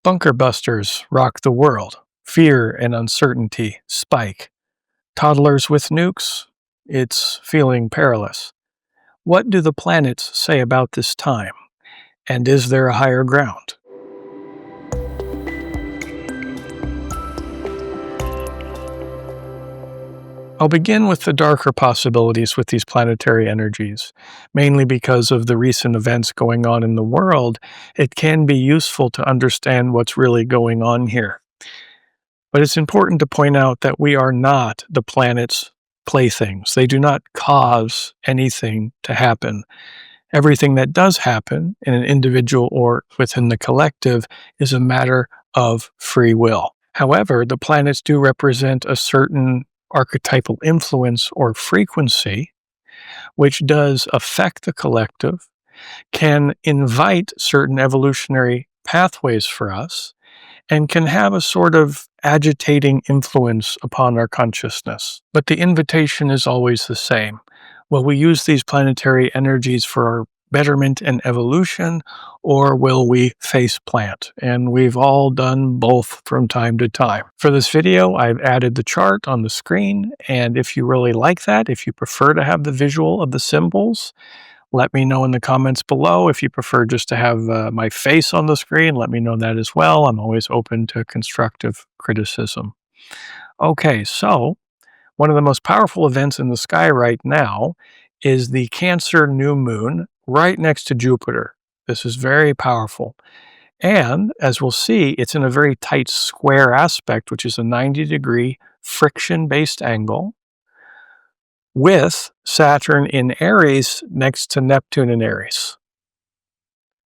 Bunker busters rock the world. Fear and uncertainty spike. Toddlers with nukes? It's feeling perilous. What do the planets say about this time? And is there a higher ground? I'll begin with the darker possibilities with these planetary energies. Mainly because of the recent events going on in the world, it can be useful to understand what's really going on here. But it's important to point out that we are not the planet's playthings. They do not cause anything to happen. Everything that does happen in an individual or within the collective is a matter of free will. However, the planets do represent a certain archetypal influence or frequency, which does affect the collective, can invite certain evolutionary pathways for us, and can have a sort of agitating influence upon our consciousness. But the invitation is always the same. Will we use these planetary energies for our betterment and evolution, or will we face plant? And we've all done both from time to time. For this video, I've added the chart on the screen, and if you really like that, if you prefer to have the visual of the symbols, let me know in the comments below. If you prefer just to have my face on the screen, let me know that as well. I'm always open to constructive criticism. Okay, so one of the most powerful events in the sky right now is the Cancer new moon right next to Jupiter. This is very powerful. And as we'll see, it's in a very tight square aspect, which is a 90-degree friction-based angle, with Saturn in Aries next to Neptune in Aries.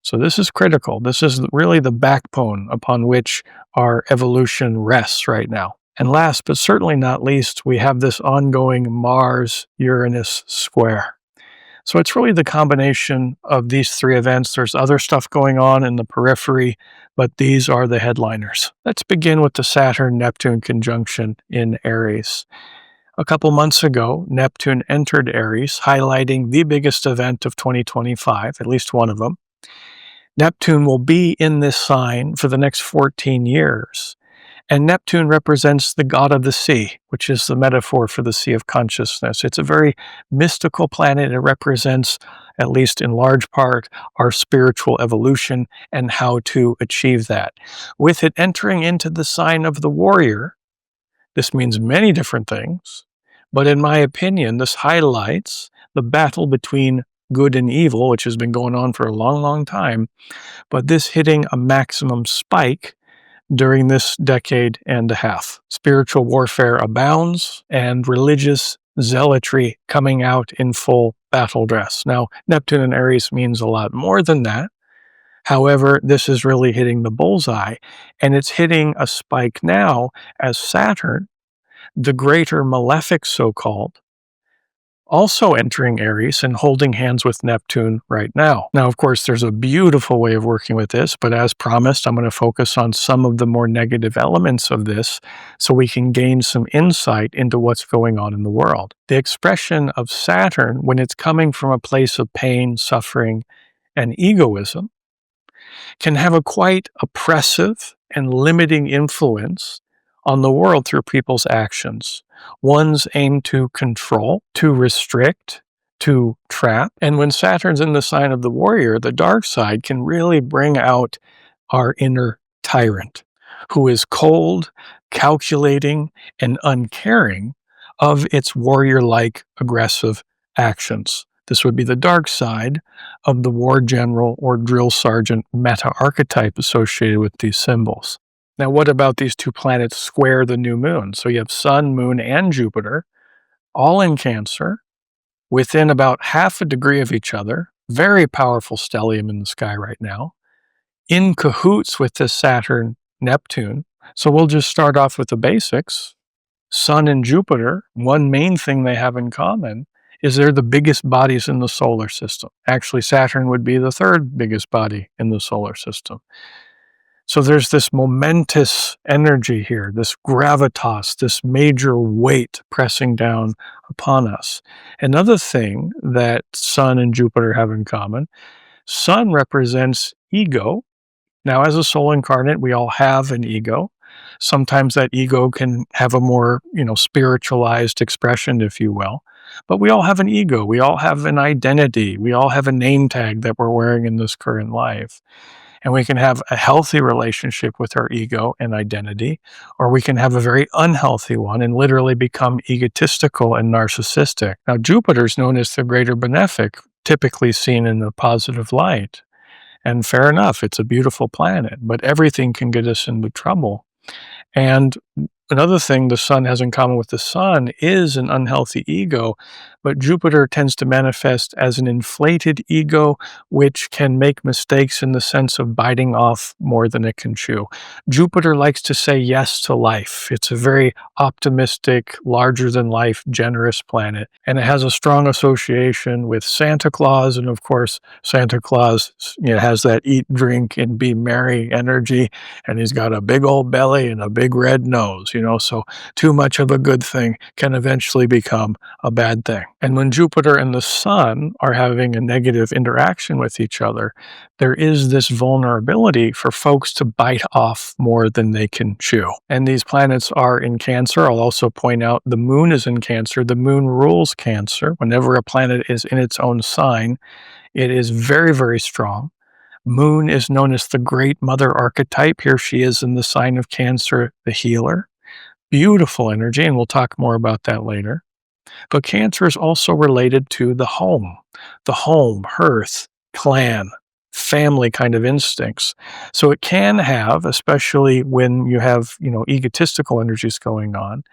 So this is critical. This is really the backbone upon which our evolution rests right now. And last but certainly not least, we have this ongoing Mars-Uranus square. So it's really the combination of these three events. There's other stuff going on in the periphery, but these are the headliners. Let's begin with the Saturn-Neptune conjunction in Aries. A couple months ago, Neptune entered Aries, highlighting the biggest event of 2025, at least one of them. Neptune will be in this sign for the next 14 years. And Neptune represents the god of the sea, which is the metaphor for the sea of consciousness. It's a very mystical planet. It represents, at least in large part, our spiritual evolution and how to achieve that. With it entering into the sign of the warrior, this means many different things, but in my opinion, this highlights the battle between good and evil, which has been going on for a long, long time, but this hitting a maximum spike during this decade and a half. Spiritual warfare abounds, and religious zealotry coming out in full battle dress. Now, Neptune in Aries means a lot more than that. However, this is really hitting the bullseye, and it's hitting a spike now as Saturn, the greater malefic so-called, also entering Aries and holding hands with Neptune right now. Now, of course, there's a beautiful way of working with this, but as promised, I'm going to focus on some of the more negative elements of this so we can gain some insight into what's going on in the world. The expression of Saturn, when it's coming from a place of pain, suffering, and egoism, can have a quite oppressive and limiting influence on the world through people's actions. One's aim to control, to restrict, to trap. And when Saturn's in the sign of the warrior, the dark side can really bring out our inner tyrant, who is cold, calculating, and uncaring of its warrior-like aggressive actions. This would be the dark side of the war general or drill sergeant meta-archetype associated with these symbols. Now, what about these two planets square the new moon? So you have Sun, Moon, and Jupiter, all in Cancer, within about half a degree of each other. Very powerful stellium in the sky right now, in cahoots with this Saturn, Neptune. So we'll just start off with the basics. Sun and Jupiter, one main thing they have in common is they're the biggest bodies in the solar system. Actually, Saturn would be the third biggest body in the solar system. So there's this momentous energy here, this gravitas, this major weight pressing down upon us. Another thing that Sun and Jupiter have in common, Sun represents ego, Now, as a soul incarnate, we all have an ego. Sometimes that ego can have a more, spiritualized expression, if you will. But we all have an ego. We all have an identity. We all have a name tag that we're wearing in this current life. And we can have a healthy relationship with our ego and identity, or we can have a very unhealthy one and literally become egotistical and narcissistic. Now, Jupiter is known as the greater benefic, typically seen in a positive light. And fair enough, it's a beautiful planet, but everything can get us into trouble. And another thing the sun has in common with the sun is an unhealthy ego, but Jupiter tends to manifest as an inflated ego, which can make mistakes in the sense of biting off more than it can chew. Jupiter likes to say yes to life. It's a very optimistic, larger than life, generous planet, and it has a strong association with Santa Claus. And of course, Santa Claus has that eat, drink, and be merry energy, and he's got a big old belly and a big red nose, so too much of a good thing can eventually become a bad thing. And when Jupiter and the sun are having a negative interaction with each other, there is this vulnerability for folks to bite off more than they can chew. And these planets are in Cancer. I'll also point out the moon is in Cancer. The moon rules Cancer. Whenever a planet is in its own sign, it is very, very strong. Moon is known as the great mother archetype. Here she is in the sign of Cancer, the healer. Beautiful energy, and we'll talk more about that later. But Cancer is also related to the home, hearth, clan, family kind of instincts. So it can have, especially when you have, egotistical energies going on,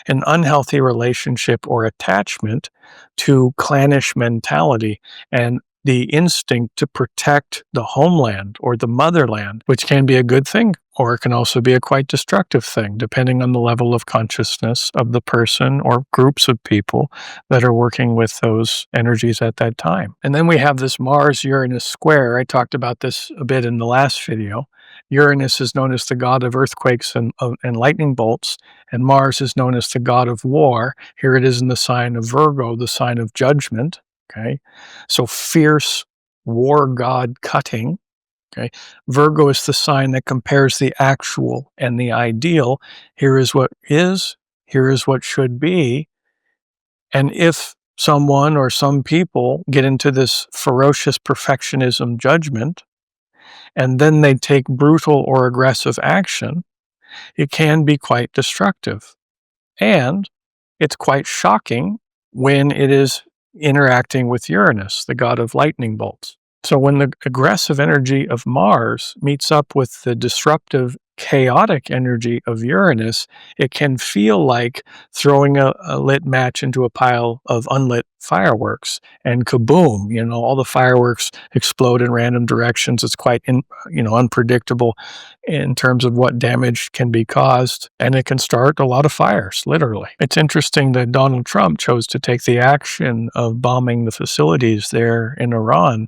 an unhealthy relationship or attachment to clannish mentality and the instinct to protect the homeland or the motherland, which can be a good thing, or it can also be a quite destructive thing, depending on the level of consciousness of the person or groups of people that are working with those energies at that time. And then we have this Mars-Uranus square. I talked about this a bit in the last video. Uranus is known as the god of earthquakes and lightning bolts, and Mars is known as the god of war. Here it is in the sign of Virgo, the sign of judgment. Okay, so fierce war god cutting. Okay, Virgo is the sign that compares the actual and the ideal. Here is what is, here is what should be. And if someone or some people get into this ferocious perfectionism judgment, and then they take brutal or aggressive action, it can be quite destructive. And it's quite shocking when it is interacting with Uranus, the god of lightning bolts. So when the aggressive energy of Mars meets up with the disruptive, chaotic energy of Uranus, it can feel like throwing a lit match into a pile of unlit fireworks, and kaboom, all the fireworks explode in random directions. It's quite, unpredictable in terms of what damage can be caused, and it can start a lot of fires, literally. It's interesting that Donald Trump chose to take the action of bombing the facilities there in Iran.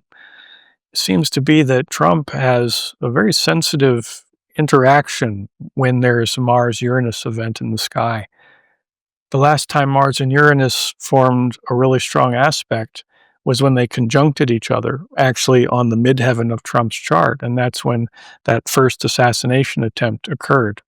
It seems to be that Trump has a very sensitive interaction when there's a Mars-Uranus event in the sky. The last time Mars and Uranus formed a really strong aspect was when they conjuncted each other, actually on the midheaven of Trump's chart, and that's when that first assassination attempt occurred.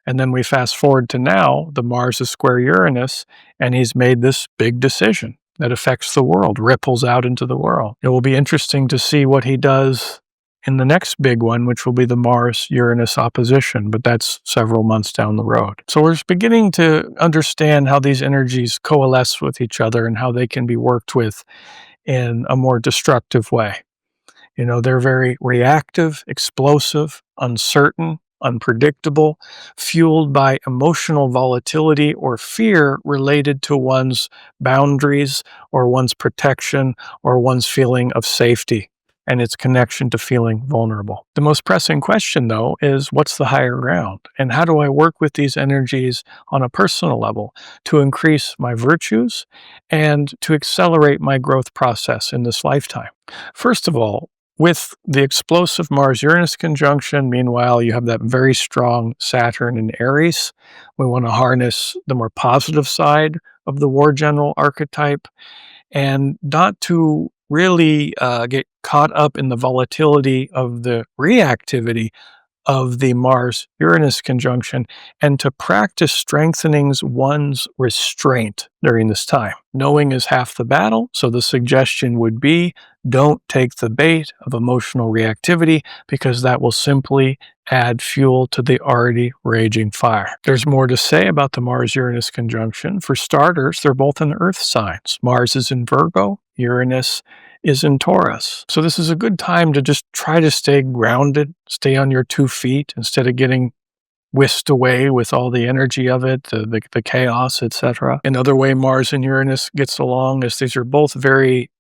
And then we fast forward to now, the Mars is square Uranus, and he's made this big decision that affects the world, ripples out into the world. It will be interesting to see what he does in the next big one, which will be the Mars-Uranus opposition, but that's several months down the road. So we're beginning to understand how these energies coalesce with each other and how they can be worked with in a more destructive way. They're very reactive, explosive, uncertain, unpredictable, fueled by emotional volatility or fear related to one's boundaries or one's protection or one's feeling of safety and its connection to feeling vulnerable. The most pressing question, though, is what's the higher ground? And how do I work with these energies on a personal level to increase my virtues and to accelerate my growth process in this lifetime? First of all, with the explosive Mars-Uranus conjunction, meanwhile, you have that very strong Saturn in Aries. We want to harness the more positive side of the war general archetype and not to really get caught up in the volatility of the reactivity of the Mars-Uranus conjunction, and to practice strengthening one's restraint during this time. Knowing is half the battle, so the suggestion would be don't take the bait of emotional reactivity, because that will simply add fuel to the already raging fire. There's more to say about the Mars-Uranus conjunction. For starters, they're both in Earth signs. Mars is in Virgo, Uranus is in Taurus. So this is a good time to just try to stay grounded, stay on your 2 feet instead of getting whisked away with all the energy of it, the chaos, etc. Another way Mars and Uranus gets along is these are both very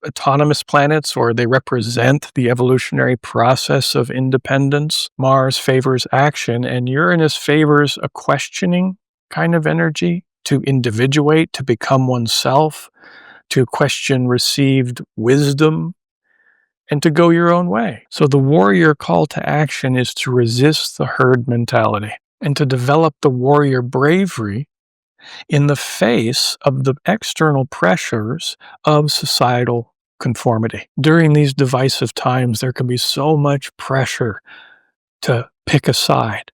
autonomous planets, or they represent the evolutionary process of independence. Mars favors action, and Uranus favors a questioning kind of energy, to individuate, to become oneself, to question received wisdom, and to go your own way. So the warrior call to action is to resist the herd mentality and to develop the warrior bravery in the face of the external pressures of societal conformity. During these divisive times, there can be so much pressure to pick a side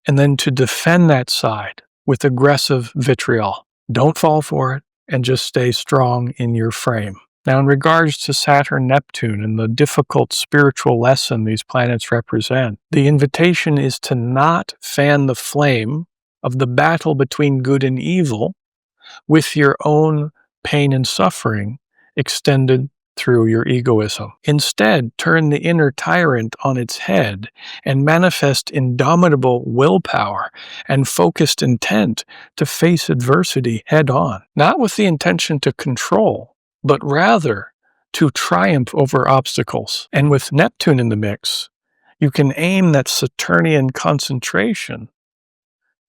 and then to defend that side with aggressive vitriol. Don't fall for it, and just stay strong in your frame. Now, in regards to Saturn, Neptune, and the difficult spiritual lesson these planets represent, the invitation is to not fan the flame of the battle between good and evil with your own pain and suffering extended through your egoism. Instead, turn the inner tyrant on its head and manifest indomitable willpower and focused intent to face adversity head on, not with the intention to control, but rather to triumph over obstacles. And with Neptune in the mix, you can aim that Saturnian concentration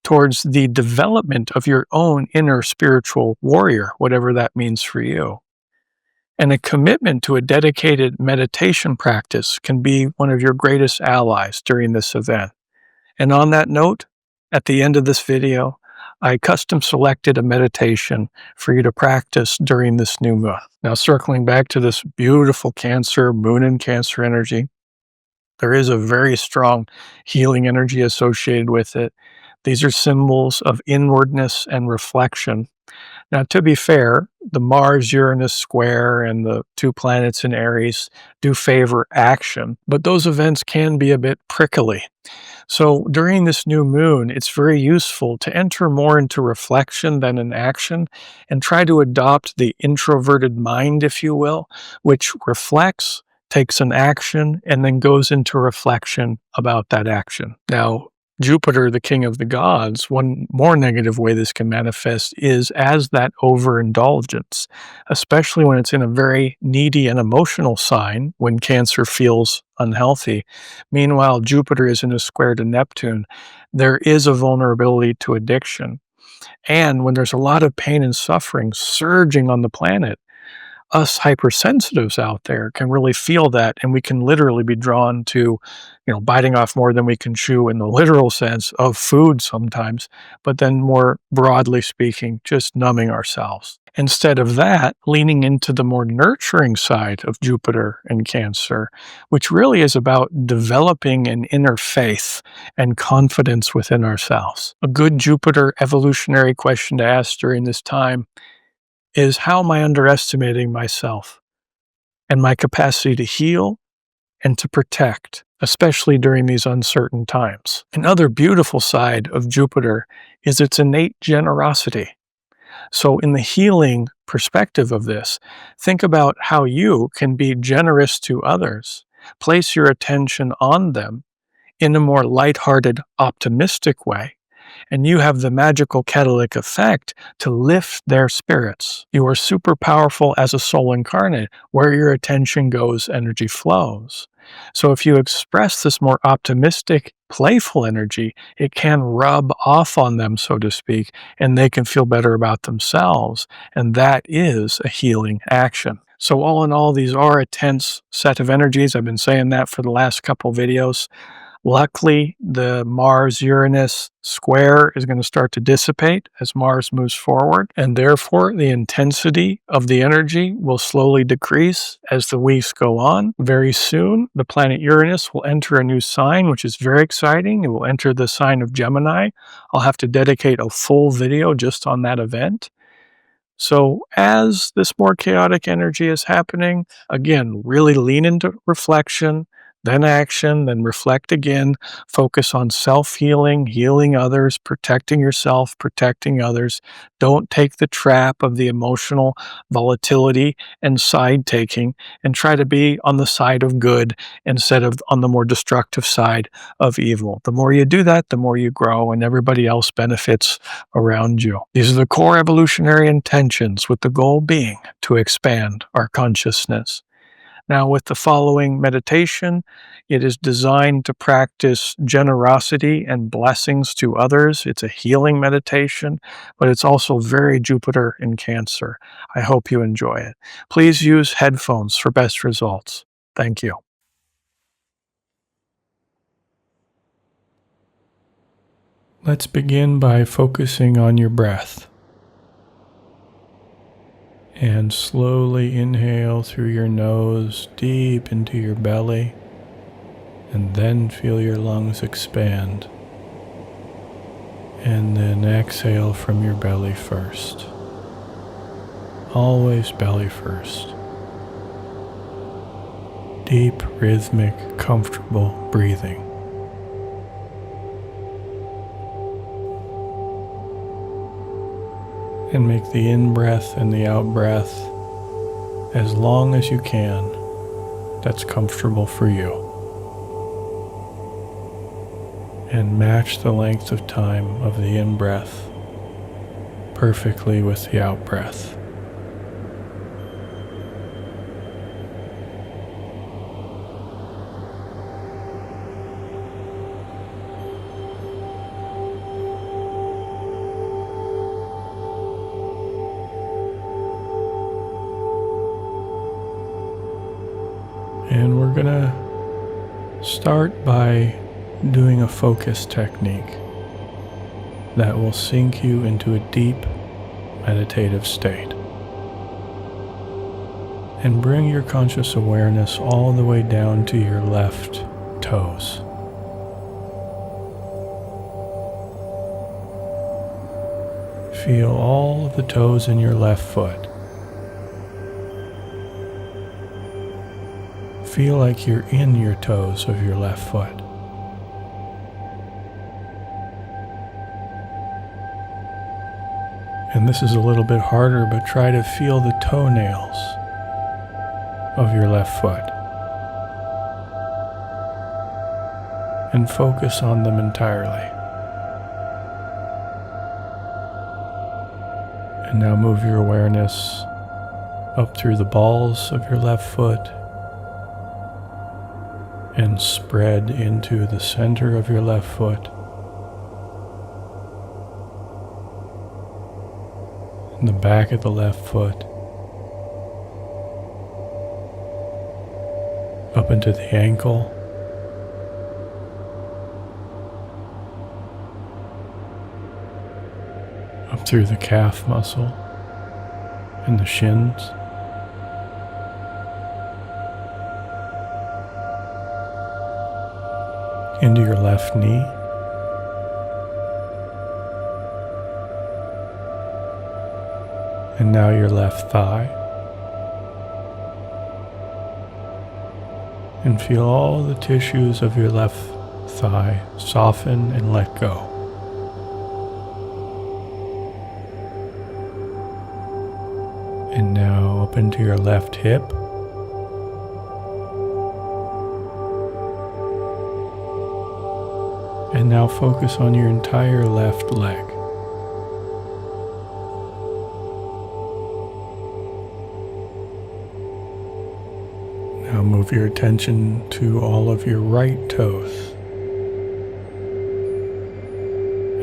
towards the development of your own inner spiritual warrior, whatever that means for you. And a commitment to a dedicated meditation practice can be one of your greatest allies during this event. And on that note, at the end of this video, I custom selected a meditation for you to practice during this new moon. Now, circling back to this beautiful Cancer, moon and Cancer energy, there is a very strong healing energy associated with it. These are symbols of inwardness and reflection. Now, to be fair, the Mars-Uranus square and the 2 planets in Aries do favor action, but those events can be a bit prickly. So during this new moon, it's very useful to enter more into reflection than in action, and try to adopt the introverted mind, if you will, which reflects, takes an action, and then goes into reflection about that action. Now, Jupiter, the king of the gods, one more negative way this can manifest is as that overindulgence, especially when it's in a very needy and emotional sign, when Cancer feels unhealthy. Meanwhile, Jupiter is in a square to Neptune. There is a vulnerability to addiction. And when there's a lot of pain and suffering surging on the planet, us hypersensitives out there can really feel that, and we can literally be drawn to, biting off more than we can chew in the literal sense of food sometimes, but then more broadly speaking, just numbing ourselves. Instead of that, leaning into the more nurturing side of Jupiter and Cancer, which really is about developing an inner faith and confidence within ourselves. A good Jupiter evolutionary question to ask during this time is, how am I underestimating myself and my capacity to heal and to protect, especially during these uncertain times? Another beautiful side of Jupiter is its innate generosity. So in the healing perspective of this, think about how you can be generous to others, place your attention on them in a more lighthearted, optimistic way, and you have the magical catalytic effect to lift their spirits. You are super powerful as a soul incarnate. Where your attention goes, energy flows. So if you express this more optimistic, playful energy, it can rub off on them, so to speak, and they can feel better about themselves. And that is a healing action. So all in all, these are a tense set of energies. I've been saying that for the last couple videos. Luckily, the Mars-Uranus square is going to start to dissipate as Mars moves forward, and therefore the intensity of the energy will slowly decrease as the weeks go on. Very soon, the planet Uranus will enter a new sign, which is very exciting. It will enter the sign of Gemini. I'll have to dedicate a full video just on that event. So as this more chaotic energy is happening, again, really lean into reflection, then action, then reflect again, focus on self-healing, healing others, protecting yourself, protecting others. Don't take the trap of the emotional volatility and side taking, and try to be on the side of good instead of on the more destructive side of evil. The more you do that, the more you grow and everybody else benefits around you. These are the core evolutionary intentions, with the goal being to expand our consciousness. Now, with the following meditation, it is designed to practice generosity and blessings to others. It's a healing meditation, but it's also very Jupiter in Cancer. I hope you enjoy it. Please use headphones for best results. Thank you. Let's begin by focusing on your breath. And slowly inhale through your nose deep into your belly, and then feel your lungs expand. And then exhale from your belly first. Always belly first. Deep, rhythmic, comfortable breathing. And make the in-breath and the out-breath as long as you can that's comfortable for you. And match the length of time of the in-breath perfectly with the out-breath. And we're going to start by doing a focus technique that will sink you into a deep meditative state. And bring your conscious awareness all the way down to your left toes. Feel all of the toes in your left foot. Feel like you're in your toes of your left foot. And this is a little bit harder, but try to feel the toenails of your left foot. And focus on them entirely. And now move your awareness up through the balls of your left foot and spread into the center of your left foot, and the back of the left foot, up into the ankle, up through the calf muscle and the shins, into your left knee, and now your left thigh, and feel all the tissues of your left thigh soften and let go. And now up into your left hip, and now focus on your entire left leg. Now move your attention to all of your right toes.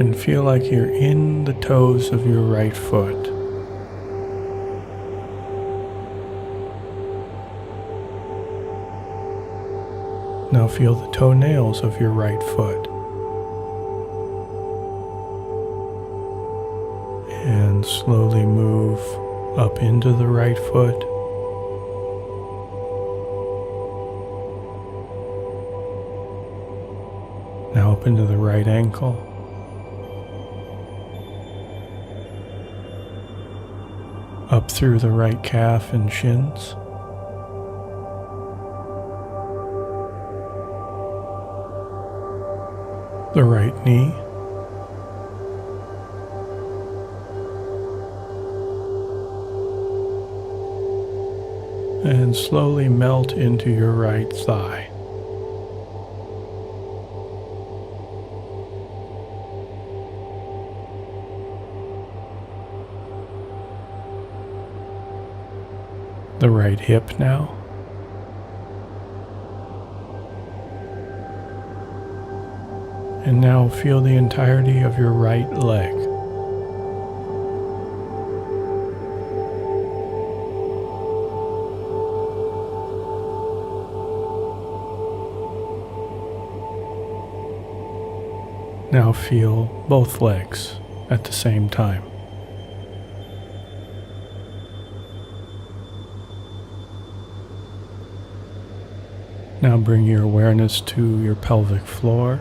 And feel like you're in the toes of your right foot. Now feel the toenails of your right foot. And slowly move up into the right foot. Now up into the right ankle. Up through the right calf and shins. The right knee. And slowly melt into your right thigh. The right hip now. And now feel the entirety of your right leg. Now feel both legs at the same time. Now bring your awareness to your pelvic floor.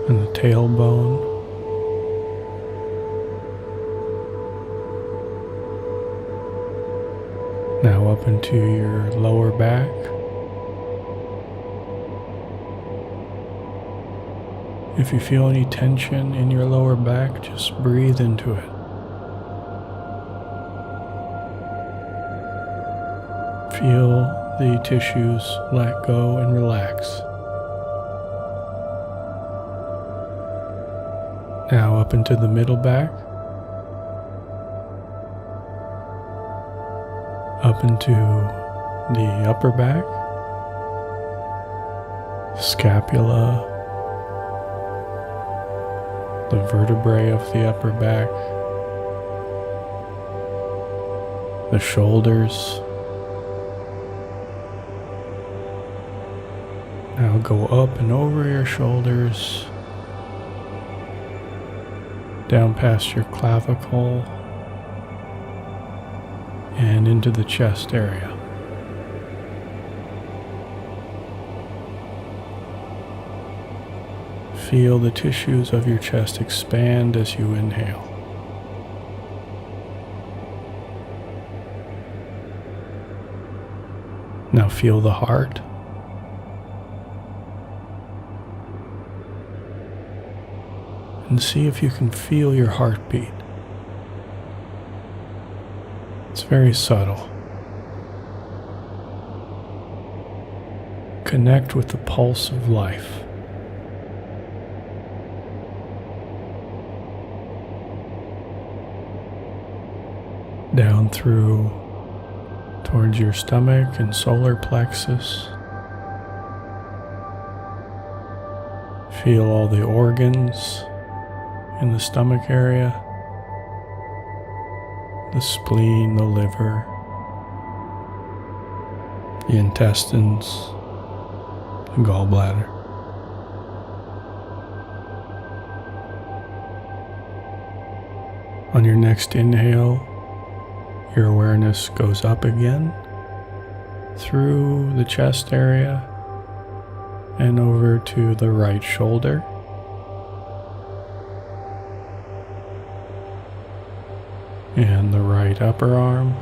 And the tailbone. Now up into your lower back. If you feel any tension in your lower back, just breathe into it. Feel the tissues let go and relax. Now up into the middle back. Up into the upper back. Scapula. The vertebrae of the upper back. The shoulders. Now go up and over your shoulders, down past your clavicle, and into the chest area. Feel the tissues of your chest expand as you inhale. Now feel the heart. And see if you can feel your heartbeat. It's very subtle. Connect with the pulse of life. Down through towards your stomach and solar plexus. Feel all the organs in the stomach area, the spleen, the liver, the intestines, the gallbladder. On your next inhale, your awareness goes up again through the chest area and over to the right shoulder. And the right upper arm,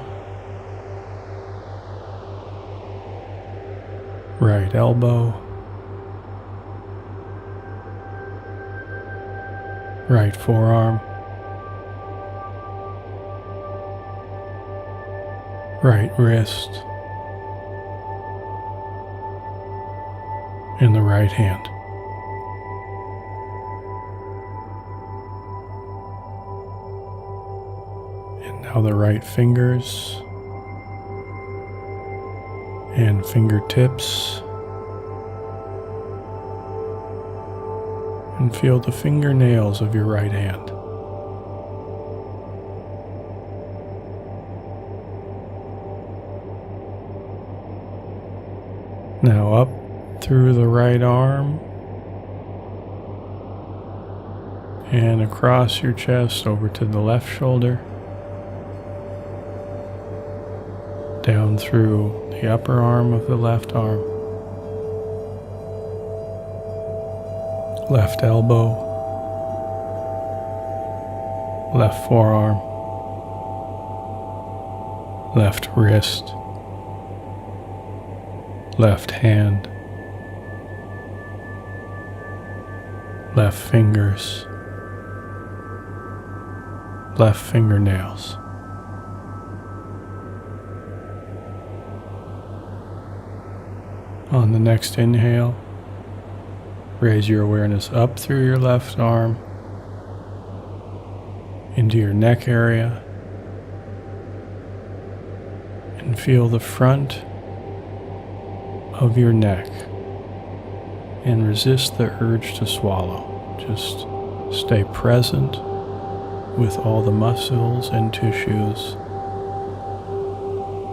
right elbow, right forearm, right wrist, and the right hand. Now the right fingers and fingertips, and feel the fingernails of your right hand. Now up through the right arm and across your chest over to the left shoulder, down through the upper arm of the left arm, left elbow, left forearm, left wrist, left hand, left fingers, left fingernails. On the next inhale, raise your awareness up through your left arm into your neck area and feel the front of your neck and resist the urge to swallow. Just stay present with all the muscles and tissues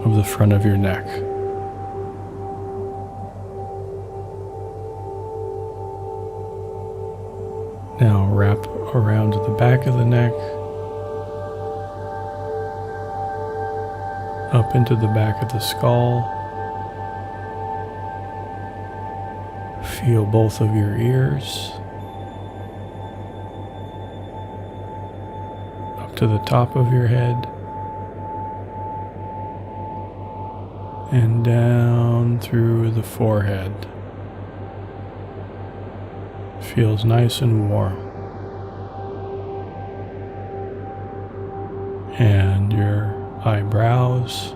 of the front of your neck. Now wrap around to the back of the neck, up into the back of the skull. Feel both of your ears, up to the top of your head, and down through the forehead. Feels nice and warm. And your eyebrows,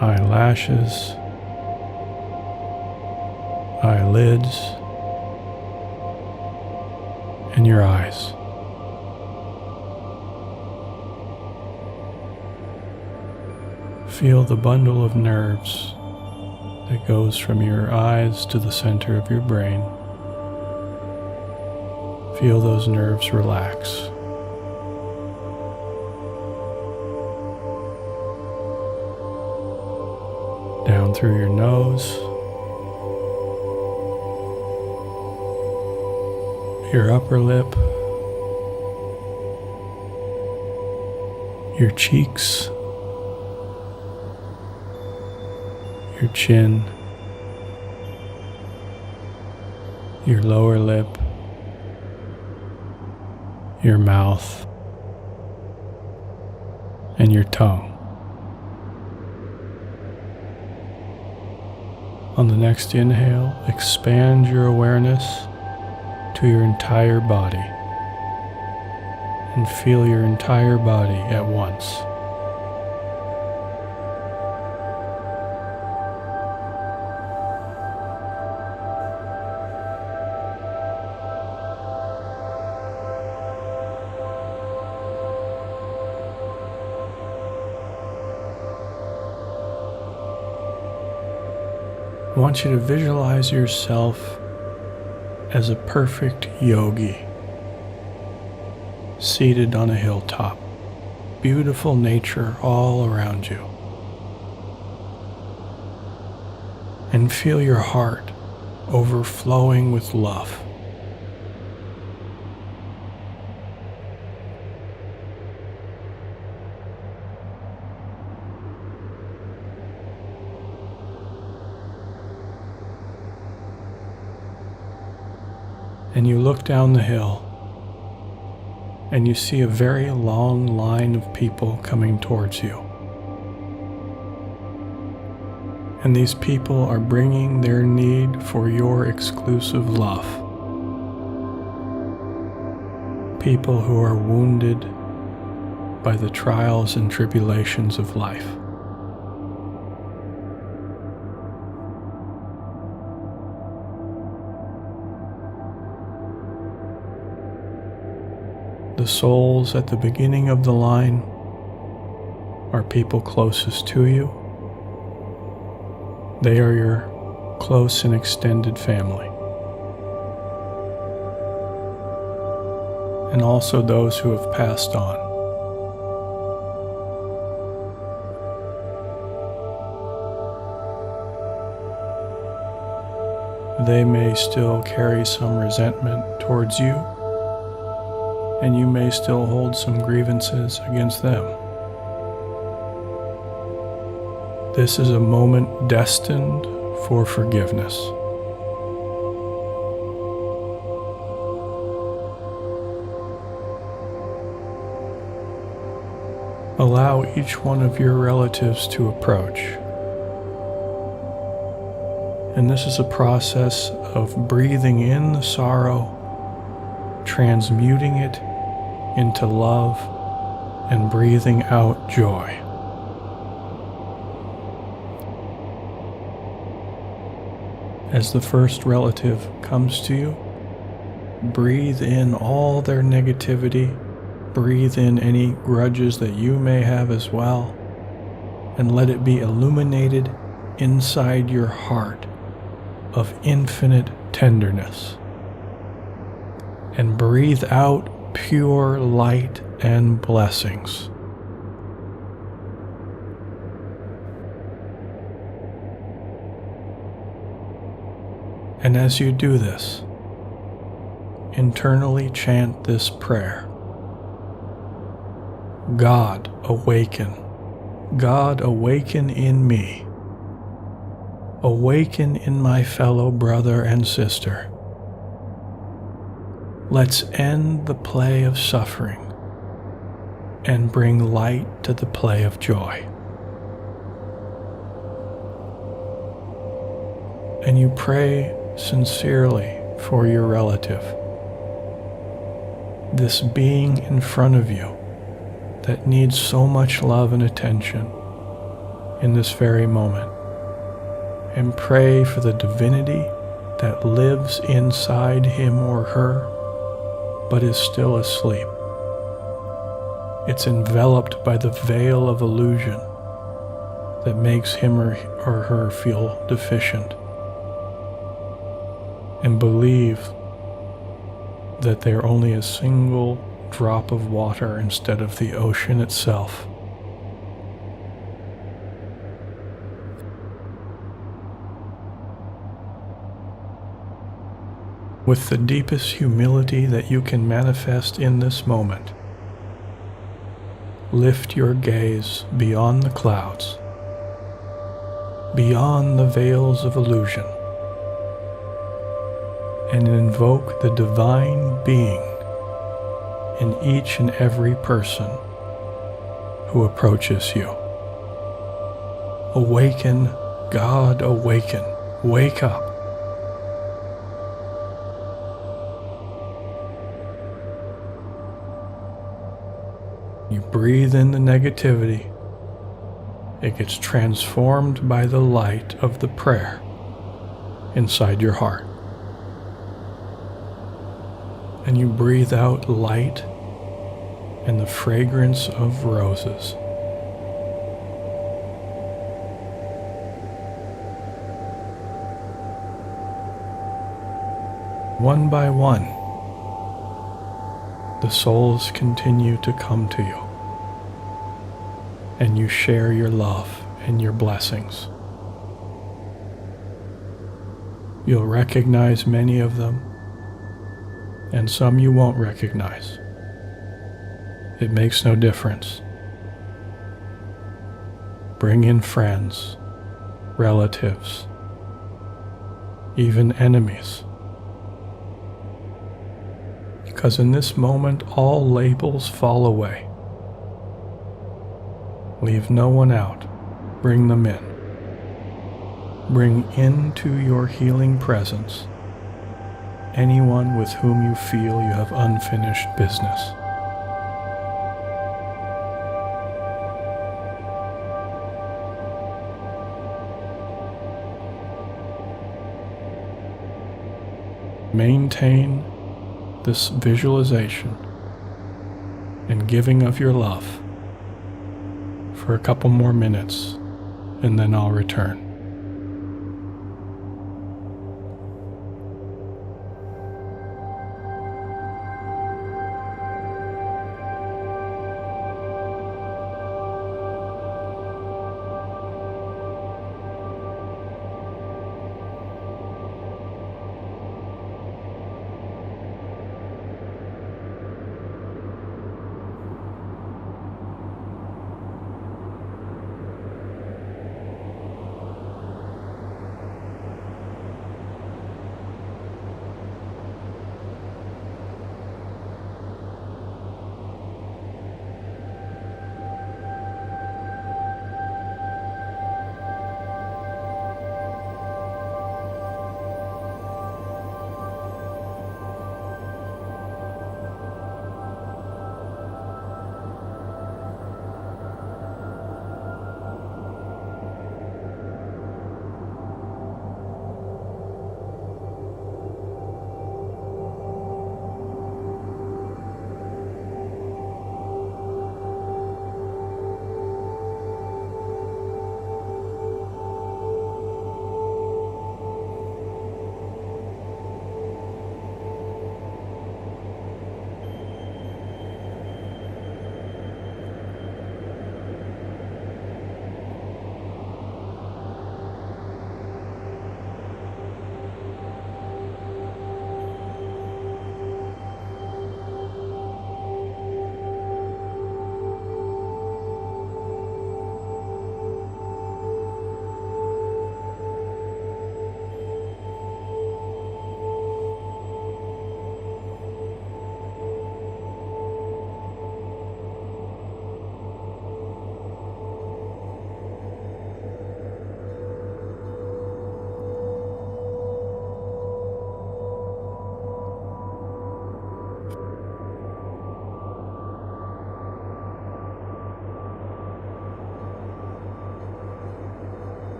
eyelashes, eyelids, and your eyes. Feel the bundle of nerves that goes from your eyes to the center of your brain. Feel those nerves relax. Down through your nose, your upper lip, your cheeks, your chin, your lower lip, your mouth, and your tongue. On the next inhale, expand your awareness to your entire body and feel your entire body at once. I want you to visualize yourself as a perfect yogi, seated on a hilltop, beautiful nature all around you. And feel your heart overflowing with love. And you look down the hill and you see a very long line of people coming towards you. And these people are bringing their need for your exclusive love. People who are wounded by the trials and tribulations of life. The souls at the beginning of the line are people closest to you. They are your close and extended family. And also those who have passed on. they may still carry some resentment towards you, and you may still hold some grievances against them. This is a moment destined for forgiveness. Allow each one of your relatives to approach. And this is a process of breathing in the sorrow, transmuting it into love, and breathing out joy. As the first relative comes to you, breathe in all their negativity, breathe in any grudges that you may have as well, and let it be illuminated inside your heart of infinite tenderness. And breathe out pure light and blessings. And as you do this, internally chant this prayer. God, awaken. God, awaken in me. Awaken in my fellow brother and sister. Let's end the play of suffering and bring light to the play of joy. And you pray sincerely for your relative, this being in front of you that needs so much love and attention in this very moment, and pray for the divinity that lives inside him or her but is still asleep. It's enveloped by the veil of illusion that makes him or her feel deficient, and believe that they're only a single drop of water instead of the ocean itself. With the deepest humility that you can manifest in this moment, lift your gaze beyond the clouds, beyond the veils of illusion, and invoke the divine being in each and every person who approaches you. Awaken, God, awaken. Wake up. You breathe in the negativity. It gets transformed by the light of the prayer inside your heart. And you breathe out light and the fragrance of roses. One by one, the souls continue to come to you, and you share your love and your blessings. You'll recognize many of them, and some you won't recognize. It makes no difference. Bring in friends, relatives, even enemies. Because in this moment, all labels fall away. Leave no one out. Bring them in. Bring into your healing presence anyone with whom you feel you have unfinished business. Maintain this visualization and giving of your love for a couple more minutes, and then I'll return.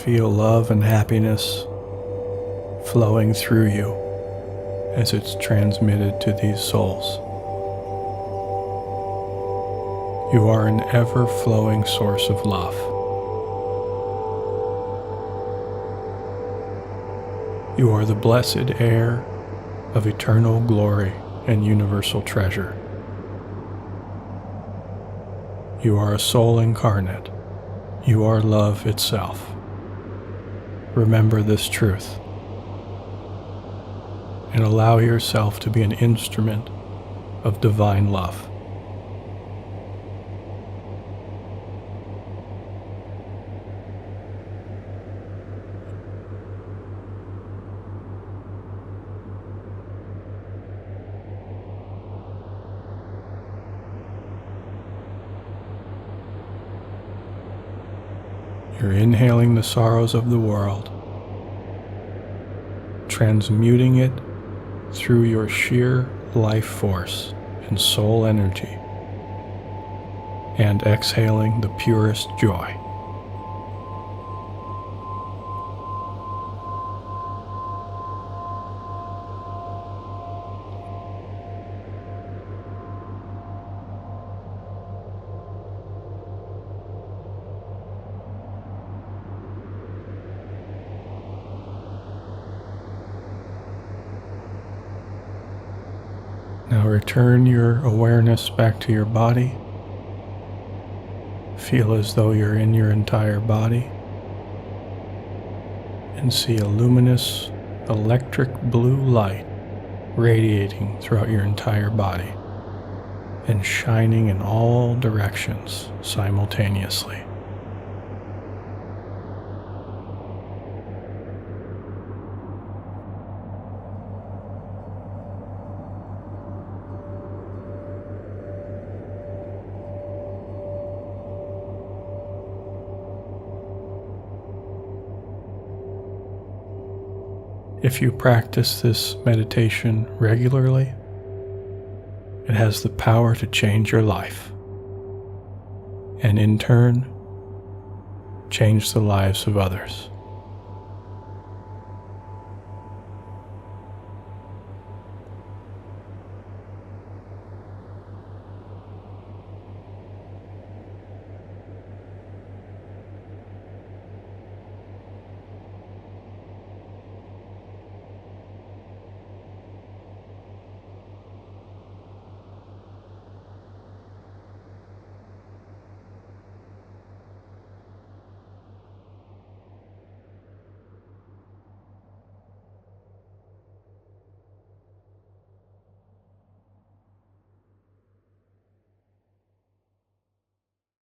Feel love and happiness flowing through you as it's transmitted to these souls. You are an ever-flowing source of love. You are the blessed heir of eternal glory and universal treasure. You are a soul incarnate. You are love itself. Remember this truth and allow yourself to be an instrument of divine love. You're inhaling the sorrows of the world, transmuting it through your sheer life force and soul energy, and exhaling the purest joy. Now return your awareness back to your body. Feel as though you're in your entire body and see a luminous electric blue light radiating throughout your entire body and shining in all directions simultaneously. If you practice this meditation regularly, it has the power to change your life, and in turn, change the lives of others.